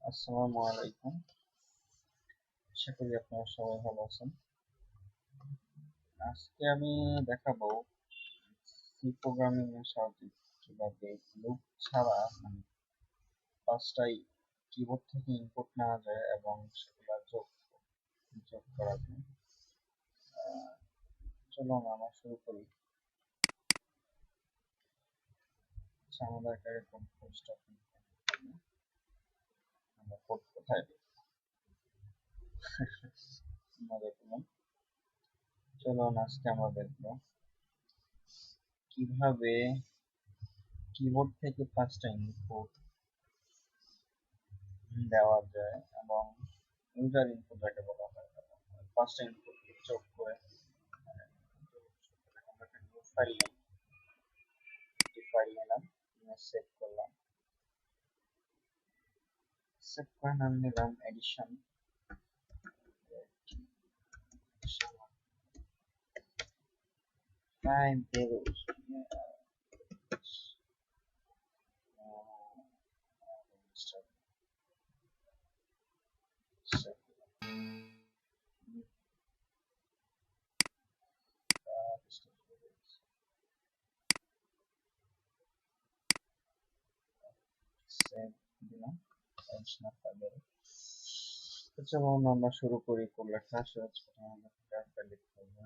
আসসালামু আলাইকুম। আশা করি আপনারা সবাই ভালো আছেন। আজকে আমি দেখাবো সি প্রোগ্রামিং এর সাহায্যে কিভাবে লুপ ছাড়া পাঁচটাই কিবোর্ড থেকে ইনপুট নেওয়া যায় এবং সেগুলা যোগ যোগ করা যায়। চলুন আমরা শুরু করি। আচ্ছা, আমাদের একটা কোড স্টার্ট আমরা কোড কোথায় দিই মজা করলাম। চলুন আজকে আমরা দেখবো কিভাবে কিবোর্ড থেকে পাঁচটা ইনপুট দেওয়া যায় এবং ইউজার ইনপুট যাকে বলা হয় এবং পাঁচটা ইনপুট যোগ করে আমরা একটা নিউ ফাইল নিই। একটি ফাইল নিলাম, নিয়ে সেভ করলাম। সেভ করে নাম নিলাম এডিশন। টাইম টেবিল সেভ দিলাম এডিশনাল ফাইলের। তো চলুন আমরা শুরু করি কোড লেখা। সেটা আমরা ফাইল লিখতে হবে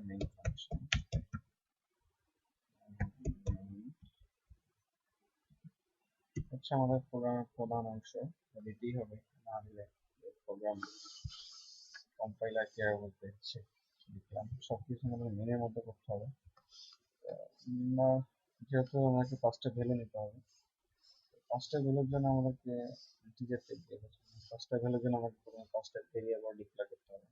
main function হচ্ছে আমাদের প্রোগ্রামের প্রধান অংশ। দিতেই হবে, না দিলে প্রোগ্রাম কম্পাইলার কি আর বলতে হচ্ছে লিখলাম। সবকিছু আমাদের মেনের মধ্যে করতে হবে। আমরা যেহেতু আমাকে পাঁচটা ভ্যালু নিতে হবে, পাঁচটা ভ্যালুর জন্য আমাদেরকে ইন্টিজার টাইপ দিয়ে হবে। পাঁচটা ভ্যালুর জন্য আমাকে প্রথমে পাঁচটা ভেরিয়েবল ডিক্লেয়ার করতে হবে।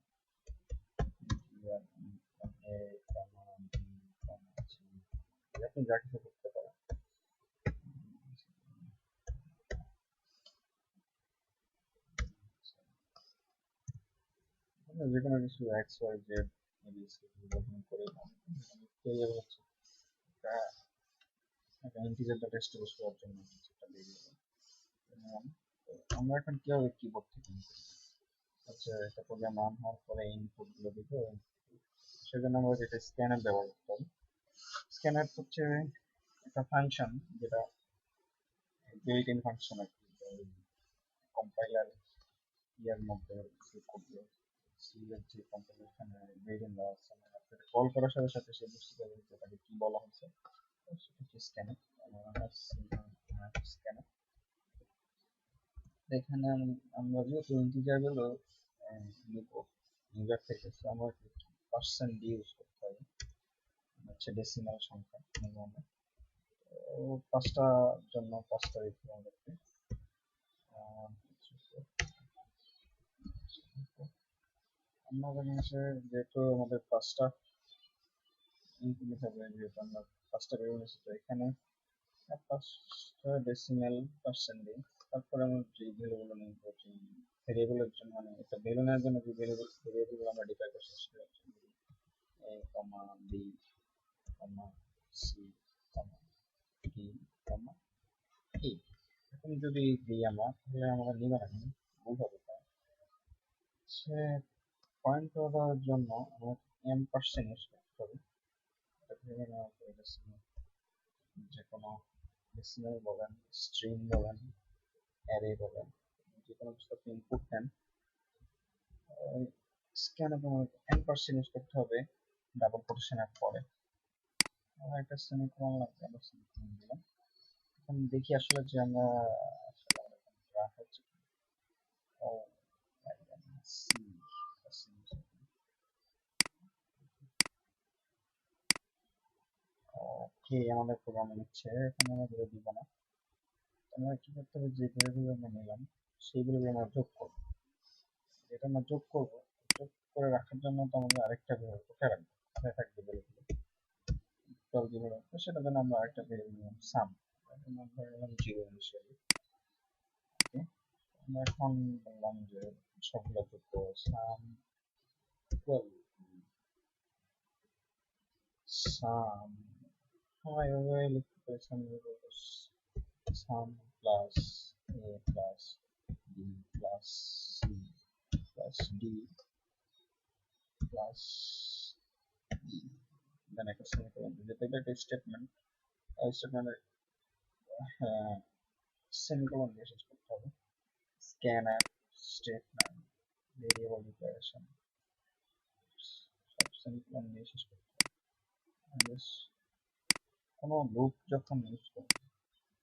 আপনি যা কিছু করতে পারেন। যে কোনো কিছু এক্স ওয়াই জেড এবিসি করে ভেরিয়েবল হচ্ছে একটা ইন্টিজার ডাটা স্টোর করার জন্য একটা ভেরিয়েবল। আমরা এখন কিভাবে কিবোর্ড থেকে হচ্ছে একটা প্রোগ্রাম রান হওয়ার পরে ইনপুট গুলো দিব, সেজন্য আমরা যেটা স্ক্যানার ব্যবহার করতে হবে। স্ক্যানার হচ্ছে একটা ফাংশন যেটা বিল্ট ইন ফাংশন আর কি। কম্পাইলার ইয়ার মধ্যে সি এর যে কম্পাইলেশনে বিল্ট ইন দেওয়া আছে, আপনাকে কল করার সাথে সাথে সে বুঝতে পারবে যে তাকে কি বলা হয়েছে। সেটা হচ্ছে স্ক্যানার। স্ক্যানার এখানে আমরা যেহেতু ইন্টিজার গুলো নিব ইউজার থেকে, আমরা পার্সেন্ট ইউজ করতে হবে, হচ্ছে ডেসিমাল সংখ্যা নিব আমরা। পাঁচটা জন্য পাঁচটা দিতে আমাদেরকে। আমরা হচ্ছে যেহেতু আমাদের পাঁচটা ইনপুট নিতে হবে, যেহেতু আমরা পাঁচটা ভেরিয়েবল নিচ্ছি, তো এখানে পাঁচটা ডেসিমাল পার্সেন্ট দিই। তারপরে আমরা যে ভ্যালুগুলো নিব, যে ভেরিয়েবলের জন্য মানে একটা ভ্যালু নেওয়ার জন্য যে ভেরিয়েবলগুলো আমরা ডিক্লেয়ার করছি সেটা হচ্ছে এ কমা B comma c comma D কমা ই। এখন যদি দিই আমরা, তাহলে আমরা নিব না, ভুল হবে। সে পয়েন্ট দেওয়ার জন্য আমরা এম পার্সেন্ট ইউজ করতে হবে। যে কোনো ডেসিমাল বলেন, স্ট্রিং বলেন, অ্যারে বলেন, যে কোনো কিছু আপনি ইনপুট নেন, স্ক্যানে তোমার এম পার্সেন্ট ইউজ করতে হবে ডাবল কোটেশনের পরে। আমার একটা সেমিকোলন লাগবে, আমরা সেমিকোলন দিলাম। এখন দেখি আসলে যে আমরা আসলে আমাদের গ্রাফ হচ্ছে ও সি। ওকে, আমাদের প্রোগ্রাম নিচ্ছে। এখন আমরা ধরে দিব না, আমরা কি করতে হবে, যে ভেরিয়েবল আমরা নিলাম সেইগুলো আমরা যোগ করবো। যেটা আমরা যোগ করবো, যোগ করে রাখার জন্য তো আমাদের আরেকটা ভেরিয়েবল কোথায় রাখবো, কোথায় থাকবে ভেরিয়েবল টোটাল যেগুলো রাখবো, সেটার জন্য আমরা আরেকটা ভেরিয়েবল নিলাম সাম। আমরা ধরে নিলাম জিরো হিসেবে। ওকে, আমরা এখন বললাম যে সবগুলো যোগ করবো সাম ইকুয়াল সাম এভাবে লিখতে পারি sum plus A plus B plus C plus D plus E then একটা সেমিকোলন যেটা একটা স্টেটমেন্ট স্টেটমেন্টের সেমিকোলন দিয়ে শেষ করতে হবে স্ক্যানার স্টেটমেন্ট ভেরিয়েবল ডিক্লারেশন সব সেমিকোলন দিয়ে শেষ করতে হবে কোনো লুপ যখন ইউজ করব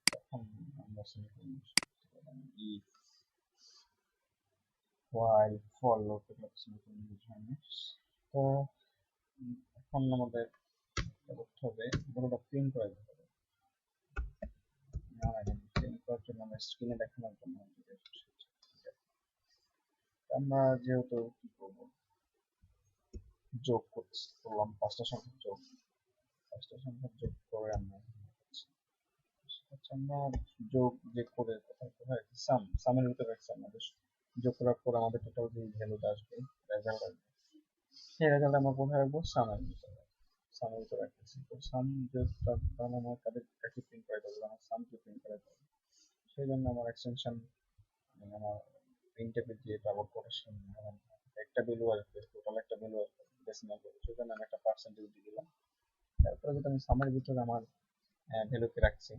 তখন আমরা সেমিকোলন ইউজ করতে পারি ইফ while for loop এগুলো সেমিকোলন ইউজ হয় না তো এখন আমাদের করতে হবে পুরোটা প্রিন্ট করে দিতে হবে প্রিন্ট করার জন্য আমরা স্ক্রিনে দেখানোর জন্য আমরা যেহেতু কি করব যোগ করলাম পাঁচটা সংখ্যা যোগ করে আমরা আমরা যোগ যে করে কোথায় সামের ভিতরে রাখছি আমাদের যোগ করার পর আমাদের টোটাল যে ভ্যালুটা আসবে রেজাল্ট আসবে সেই রেজাল্ট আমরা কোথায় রাখবো সামের ভিতরে রাখতেছি তো সাম তাহলে আমার কাকে প্রিন্ট করে দেবো আমার সামকে প্রিন্ট করে দেবো সেই জন্য আমার এক্সটেনশন আমার প্রিন্টের যে ডাবল কোটেশন একটা ভ্যালু আসবে টোটাল একটা ভ্যালু আসবে ডেসিমাল ভ্যালু সেই জন্য আমি একটা পার্সেন্টেজ দিয়ে দিলাম তারপরে যেটা আমি সামের ভিতরে আমার ভ্যালুকে রাখছি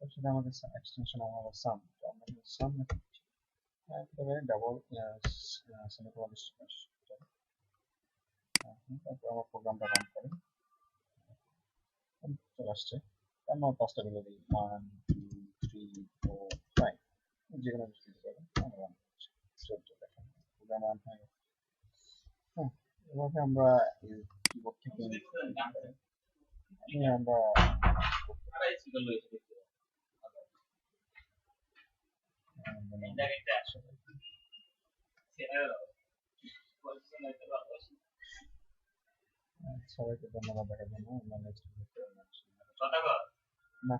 তো সেটা আমাদের এক্সটেনশন আমার সাম তো আমরা সাম রাখছি তারপরে ডাবল সেমিকোলন তারপর আমার প্রোগ্রামটা রান করে চলে আসছে আমরা পাঁচটা ভ্যালু দিই 1 2 3 4 5 যে কোনো কিছু দিতে পারেন আমরা রান করছি 14 দেখেন প্রোগ্রাম রান হয়ে গেছে হ্যাঁ এভাবে আমরা কিবোর্ড থেকে আমরা সবাইকে ধন্যবাদ দেখার জন্য আমরা নেক্সট ভিডিওতে না